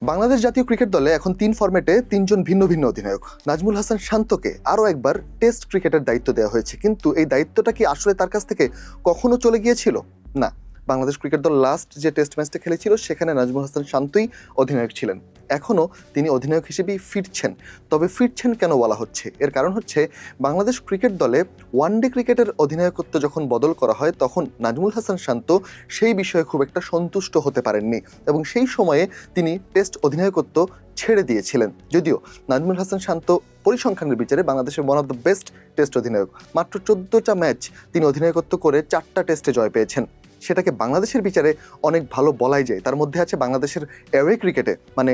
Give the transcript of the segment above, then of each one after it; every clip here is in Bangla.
বাংলাদেশ জাতীয় ক্রিকেট দলে এখন ৩ ফরম্যাটে ৩ জন ভিন্ন ভিন্ন অধিনায়ক। নাজমুল হাসান শান্তকে আরও একবার টেস্ট ক্রিকেটের দায়িত্ব দেওয়া হয়েছে, কিন্তু এই দায়িত্বটা কি আসলে তার কাছ থেকে কখনো চলে গিয়েছিল? না। বাংলাদেশ ক্রিকেট দল লাস্ট যে টেস্ট ম্যাচটা খেলেছিল সেখানে নাজমুল হাসান শান্তই অধিনায়ক ছিলেন। এখনও তিনি অধিনায়ক হিসেবেই ফিরছেন। তবে ফিরছেন কেন বলা হচ্ছে? এর কারণ হচ্ছে বাংলাদেশ ক্রিকেট দলে ওয়ানডে ক্রিকেটের অধিনায়কত্ব যখন বদল করা হয় তখন নাজমুল হাসান শান্ত সেই বিষয়ে খুব একটা সন্তুষ্ট হতে পারেননি এবং সেই সময়ে তিনি টেস্ট অধিনায়কত্ব ছেড়ে দিয়েছিলেন। যদিও নাজমুল হাসান শান্ত পরিসংখ্যানের বিচারে বাংলাদেশের one of the best test অধিনায়ক। মাত্র 14টা ম্যাচ তিনি অধিনায়কত্ব করে 4টা টেস্টে জয় পেয়েছেন। সেটাকে বাংলাদেশের বিচারে অনেক ভালো বলাই যায়। তার মধ্যে আছে বাংলাদেশের অ্যাওয়ে ক্রিকেটে, মানে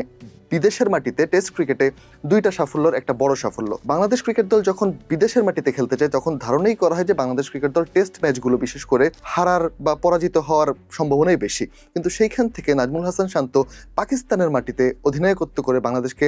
বিদেশের মাটিতে টেস্ট ক্রিকেটে 2টা সাফল্যর একটা বড় সাফল্য। বাংলাদেশ ক্রিকেট দল যখন বিদেশের মাটিতে খেলতে যায় তখন ধারণাই করা হয় যে বাংলাদেশ ক্রিকেট দল টেস্ট ম্যাচগুলো বিশেষ করে হারার বা পরাজিত হওয়ার সম্ভাবনাই বেশি। কিন্তু সেইখান থেকে নাজমুল হাসান শান্ত পাকিস্তানের মাটিতে অধিনায়কত্ব করে বাংলাদেশকে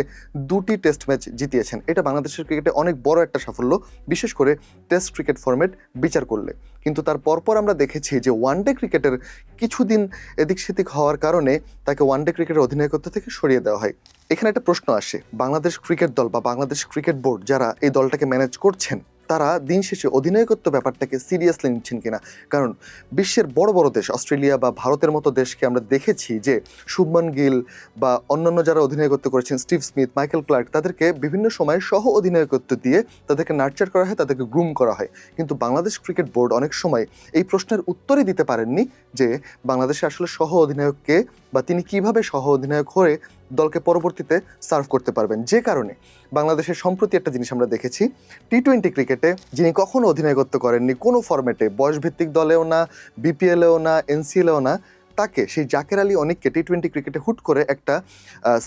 2টি টেস্ট ম্যাচ জিতিয়েছেন। এটা বাংলাদেশের ক্রিকেটে অনেক বড় একটা সাফল্য, বিশেষ করে টেস্ট ক্রিকেট ফরম্যাট বিচার করলে। কিন্তু তার পরপর আমরা দেখেছি যে ওয়ানডে ক্রিকেটের কিছুদিন এদিক সেদিক হওয়ার কারণে তাকে ওয়ানডে ক্রিকেটের অধিনায়কত্ব থেকে সরিয়ে দেওয়া হয়। এখানে একটা প্রশ্ন আসে, বাংলাদেশ ক্রিকেট দল বা বাংলাদেশ ক্রিকেট বোর্ড যারা এই দলটাকে ম্যানেজ করছেন তারা দিন শেষে অধিনায়কত্ব ব্যাপারটাকে সিরিয়াসলি নিচ্ছেন কিনা? কারণ বিশ্বের বড় বড় দেশ অস্ট্রেলিয়া বা ভারতের মতো দেশকে আমরা দেখেছি যে শুভমান গিল বা অন্যান্য যারা অধিনায়কত্ব করেছেন, স্টিভ স্মিথ, মাইকেল ক্লার্ক, তাদেরকে বিভিন্ন সময় সহ অধিনায়কত্ব দিয়ে তাদেরকে নার্চার করা হয়, তাদেরকে গ্রুম করা হয়। কিন্তু বাংলাদেশ ক্রিকেট বোর্ড অনেক সময় এই প্রশ্নের উত্তরই দিতে পারেননি যে বাংলাদেশে আসলে সহ অধিনায়ককে বা তিনি কিভাবে সহ অধিনায়ক হয়ে দলকে পরবর্তীতে সার্ভ করতে পারবেন। যে কারণে বাংলাদেশের সম্প্রতি একটা জিনিস আমরা দেখেছি, টি-20 ক্রিকেটে যিনি কখনো অধিনায়কত্ব করেননি কোনো ফরম্যাটে, বয়সভিত্তিক দলেও না, বিপিএলেও না, এনসিএলেও না, তাকে সেই জাকের আলী অনিককে টি-20 ক্রিকেটে হুট করে একটা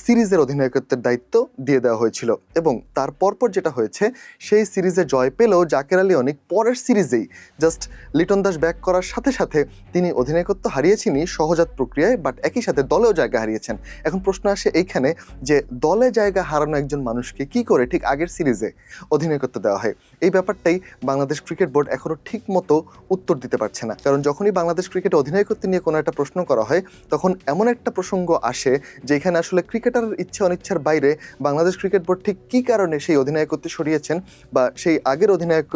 সিরিজের অধিনায়কত্বের দায়িত্ব দিয়ে দেওয়া হয়েছিল এবং তার পরপর যেটা হয়েছে, সেই সিরিজে জয় পেলেও জাকের আলী অনিক পরের সিরিজেই জাস্ট লিটন দাস ব্যাক করার সাথে সাথে তিনি অধিনায়কত্ব হারিয়েছেনই সহজাত প্রক্রিয়ায়, বাট একই সাথে দলেও জায়গা হারিয়েছেন। এখন প্রশ্ন আসে এইখানে যে দলে জায়গা হারানো একজন মানুষকে কি করে ঠিক আগের সিরিজে অধিনায়কত্ব দেওয়া হয়? এই ব্যাপারটাই বাংলাদেশ ক্রিকেট বোর্ড এখনও ঠিক মতো উত্তর দিতে পারছে না। কারণ যখনই বাংলাদেশ ক্রিকেটে অধিনায়কত্ব নিয়ে কোনো একটা প্রশ্ন করা হয় তখন এমন একটা প্রসঙ্গ আসে যেখানে আসলে ক্রিকেটারের ইচ্ছা অনিচ্ছার বাইরে বাংলাদেশ ক্রিকেট বোর্ড ঠিক কী কারণে সেই অধিনায়কত্ব সরিয়েছেন বা সেই আগের অধিনায়ক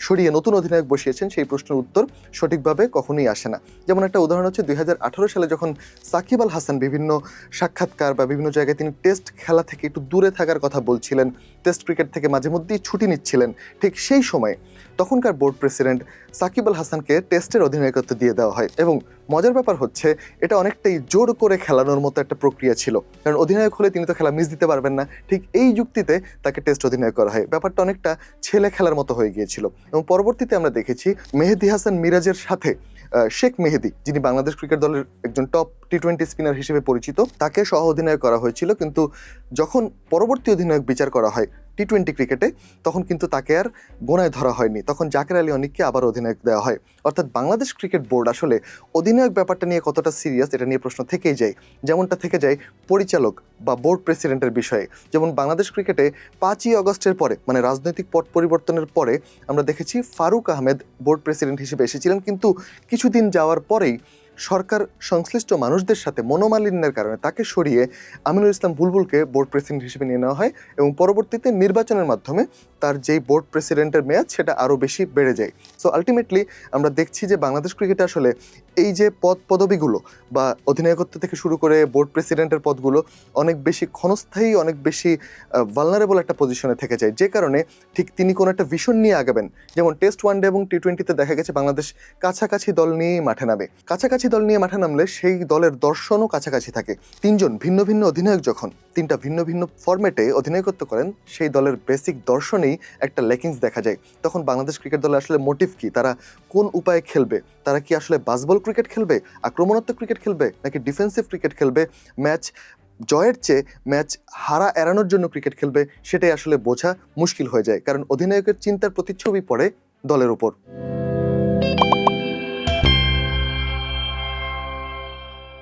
সরিয়ে নতুন অধিনায়ক বসিয়েছেন সেই প্রশ্নের উত্তর সঠিকভাবে কখনোই আসে না। যেমন একটা উদাহরণ হচ্ছে 2018 সালে যখন সাকিব আল হাসান বিভিন্ন সাক্ষাৎকার বা বিভিন্ন জায়গায় তিনি টেস্ট খেলা থেকে একটু দূরে থাকার কথা বলছিলেন, টেস্ট ক্রিকেট থেকে মাঝে মধ্যেই ছুটি নিচ্ছিলেন, ঠিক সেই সময় তখনকার বোর্ড প্রেসিডেন্ট সাকিব আল হাসানকে টেস্টের অধিনায়কত্ব দিয়ে দেওয়া হয়। এবং মজার ব্যাপার হচ্ছে এটা অনেকটাই জোর করে খেলানোর মতো একটা প্রক্রিয়া ছিল, কারণ অধিনায়ক হলে তিনি তো খেলা মিস দিতে পারবেন না। ঠিক এই যুক্তিতে তাকে টেস্ট অধিনায়ক করা হয়। ব্যাপারটা অনেকটা ছেলে খেলার মতো হয়ে গিয়েছিল। এবং পরবর্তীতে আমরা দেখেছি মেহেদী হাসান মিরাজের সাথে শেখ মেহেদী, যিনি বাংলাদেশ ক্রিকেট দলের একজন টপ টি-20 স্পিনার হিসেবে পরিচিত, তাকে সহ অধিনায়ক করা হয়েছিল। কিন্তু যখন পরবর্তী অধিনায়ক বিচার করা হয় টি-20 ক্রিকেটে তখন কিন্তু তাকে আর গোনায় ধরা হয়নি, তখন জাকের আলী অনিককে আবার অধিনায়ক দেওয়া হয়। অর্থাৎ বাংলাদেশ ক্রিকেট বোর্ড আসলে অধিনায়ক ব্যাপারটা নিয়ে কতটা সিরিয়াস এটা নিয়ে প্রশ্ন থেকেই যায়, যেমনটা থেকে যায় পরিচালক বা বোর্ড প্রেসিডেন্টের বিষয়ে। যেমন বাংলাদেশ ক্রিকেটে 5ই আগস্টের পরে, মানে রাজনৈতিক পট পরিবর্তনের পরে আমরা দেখেছি ফারুক আহমেদ বোর্ড প্রেসিডেন্ট হিসেবে এসেছিলেন, কিন্তু কিছুদিন যাওয়ার পরেই সরকার সংশ্লিষ্ট মানুষদের সাথে মনোমালিন্যের কারণে তাকে সরিয়ে আমিনুল ইসলাম বুলবুলকে বোর্ড প্রেসিডেন্ট হিসেবে নিয়ে নেওয়া হয় এবং পরবর্তীতে নির্বাচনের মাধ্যমে তার যেই বোর্ড প্রেসিডেন্টের মেয়াদ সেটা আরও বেশি বেড়ে যায়। সো আলটিমেটলি আমরা দেখছি যে বাংলাদেশ ক্রিকেটে আসলে এই যে পদবিগুলো বা অধিনায়কত্ব থেকে শুরু করে বোর্ড প্রেসিডেন্টের পদগুলো অনেক বেশি ক্ষণস্থায়ী, অনেক বেশি ভালনারেবল একটা পজিশনে থেকে যায়, যে কারণে ঠিক তিনি কোনো একটা ভিশন নিয়ে আগাবেন। যেমন টেস্ট ওয়ানডে এবং টি-20তে দেখা গেছে বাংলাদেশ কাছাকাছি দল নিয়েই মাঠে নামে। কাছাকাছি দল নিয়ে মাঠে নামলে সেই দলের দর্শনও কাছাকাছি থাকে। 3 জন ভিন্ন ভিন্ন অধিনায়ক যখন 3টা ভিন্ন ভিন্ন ফরম্যাটে অধিনায়কত্ব করেন সেই দলের বেসিক দর্শনেই একটা ল্যাকিংস দেখা যায়। তখন বাংলাদেশ ক্রিকেট দলের আসলে মোটিভ কি, তারা কোন উপায়ে খেলবে, তারা কি আসলে বাসবল ক্রিকেট খেলবে, আক্রমণাত্মক ক্রিকেট খেলবে, নাকি ডিফেন্সিভ ক্রিকেট খেলবে, ম্যাচ জয়ের চেয়ে ম্যাচ হারা এড়ানোর জন্য ক্রিকেট খেলবে, সেটাই আসলে বোঝা মুশকিল হয়ে যায়, কারণ অধিনায়কের চিন্তার প্রতিচ্ছবি পড়ে দলের উপর।